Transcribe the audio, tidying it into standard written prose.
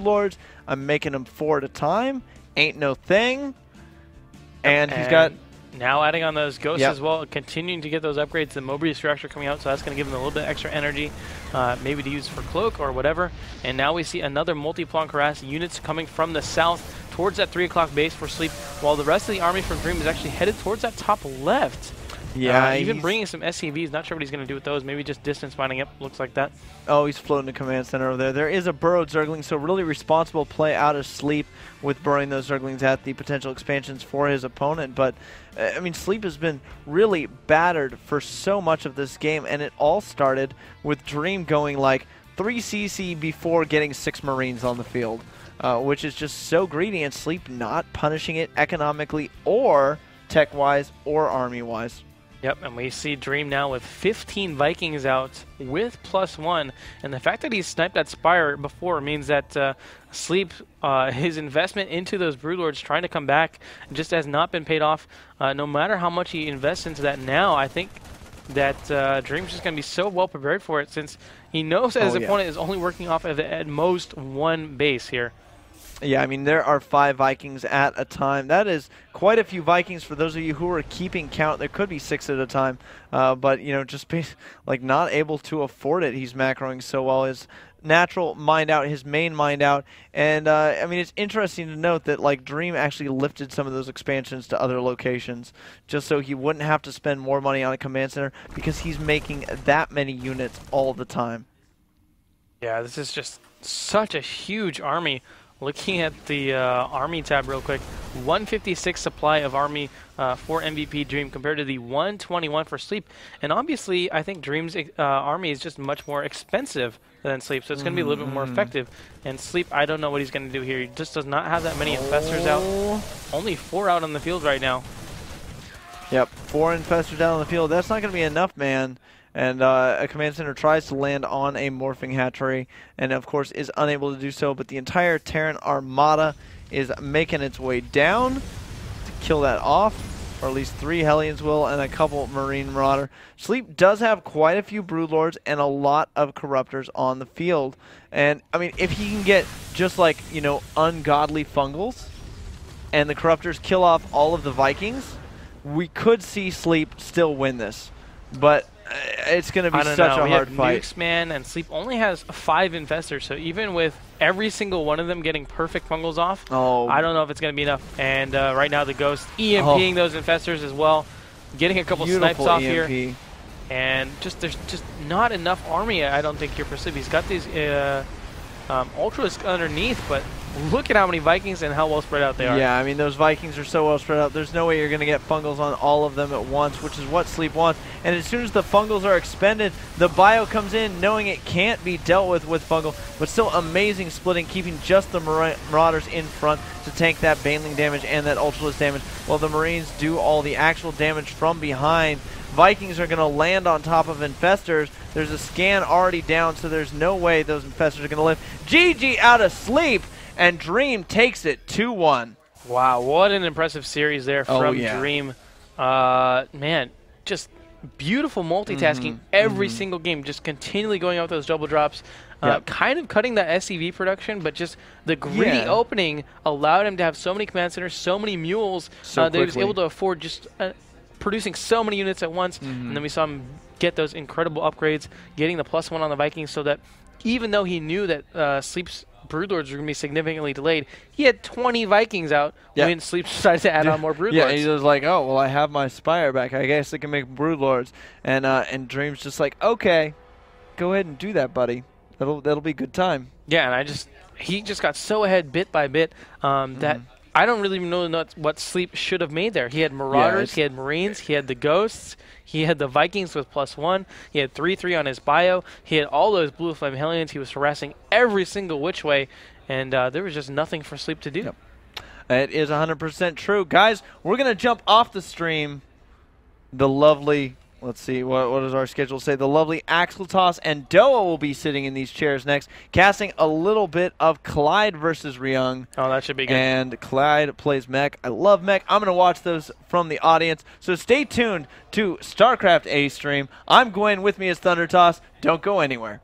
Lords. I'm making them 4 at a time. Ain't no thing. And he's got... Now adding on those ghosts Yep. as well, continuing to get those upgrades. The Mobius reactor coming out, so that's going to give him a little bit extra energy, maybe to use for cloak or whatever. And now we see another multi-plonk harass units coming from the south towards that 3 o'clock base for Sleep, while the rest of the army from Dream is actually headed towards that top left. Yeah, even bringing some SCVs. Not sure what he's going to do with those. Maybe just distance mining up. Looks like that. Oh, he's floating the command center over there. There is a burrowed Zergling, so really responsible play out of Sleep with burrowing those Zerglings at the potential expansions for his opponent. But, I mean, Sleep has been really battered for so much of this game, and it all started with Dream going like 3 CC before getting 6 Marines on the field, which is just so greedy, and Sleep not punishing it economically or tech-wise or army-wise. Yep, and we see Dream now with 15 Vikings out with +1. And the fact that he sniped that Spire before means that Sleep, his investment into those Broodlords trying to come back just has not been paid off. No matter how much he invests into that now, I think that Dream's just going to be so well prepared for it, since he knows that his opponent is only working off of at most 1 base here. Yeah, I mean, there are 5 Vikings at a time. That is quite a few Vikings for those of you who are keeping count. There could be 6 at a time, but, you know, just like not able to afford it. He's macroing so well. His natural mind out, his main mind out. And, I mean, it's interesting to note that, like, Dream actually lifted some of those expansions to other locations just so he wouldn't have to spend more money on a command center, because he's making that many units all the time. Yeah, this is just such a huge army. Looking at the Army tab real quick, 156 supply of Army for MVP Dream compared to the 121 for Sleep. And obviously, I think Dream's Army is just much more expensive than Sleep, so it's going to be a little bit more effective. And Sleep, I don't know what he's going to do here. He just does not have that many Infestors out. Only 4 out on the field right now. Yep, 4 Infestors out on the field. That's not going to be enough, man. And a command center tries to land on a morphing hatchery, and of course is unable to do so, but the entire Terran Armada is making its way down to kill that off, or at least 3 Hellions will, and a couple Marine Marauder. Sleep does have quite a few Broodlords and a lot of Corruptors on the field, and I mean, if he can get just like, you know, ungodly Fungals, and the Corruptors kill off all of the Vikings, we could see Sleep still win this, but it's going to be such a hard fight. Nukes, man, and Sleep only has 5 Infestors, so even with every single one of them getting perfect Fungals off, I don't know if it's going to be enough. And right now the Ghost EMPing those Infestors as well, getting a couple snipes off here. And just there's just not enough army, I don't think, here for Sleep. He's got these Ultras underneath, but look at how many Vikings and how well spread out they are. Yeah, I mean, those Vikings are so well spread out. There's no way you're going to get Fungals on all of them at once, which is what Sleep wants. And as soon as the Fungals are expended, the Bio comes in knowing it can't be dealt with Fungal, but still amazing splitting, keeping just the Marauders in front to tank that Baneling damage and that Ultraless damage, while the Marines do all the actual damage from behind. Vikings are going to land on top of Infestors. There's a scan already down, so there's no way those Infestors are going to live. GG out of Sleep! And Dream takes it 2-1. Wow, what an impressive series there from Dream. Man, just beautiful multitasking every single game, just continually going out with those double drops. Kind of cutting that SCV production, but just the greedy opening allowed him to have so many command centers, so many mules, that he was able to afford just producing so many units at once. And then we saw him get those incredible upgrades, getting the +1 on the Vikings, so that even though he knew that Sleep's Broodlords were going to be significantly delayed, he had 20 Vikings out when Sleep decided to add on more Broodlords. Yeah, he was like, oh, well, I have my Spire back. I guess I can make Broodlords. And Dream's just like, okay, go ahead and do that, buddy. That'll be a good time. Yeah, and he just got so ahead bit by bit that I don't really even know what Sleep should have made there. He had Marauders, he had Marines, he had the Ghosts, he had the Vikings with +1, he had 3/3 on his bio, he had all those Blue Flame Hellions, he was harassing every single which way, and there was just nothing for Sleep to do. Yep. It is 100% true. Guys, we're going to jump off the stream. The lovely... Let's see, what does our schedule say? The lovely Axletos and Doa will be sitting in these chairs next, casting a little bit of Clyde versus Ryung. Oh, that should be good. And Clyde plays mech. I love mech. I'm going to watch those from the audience. So stay tuned to StarCraft A stream. I'm Gwen. With me is Thundertoss. Don't go anywhere.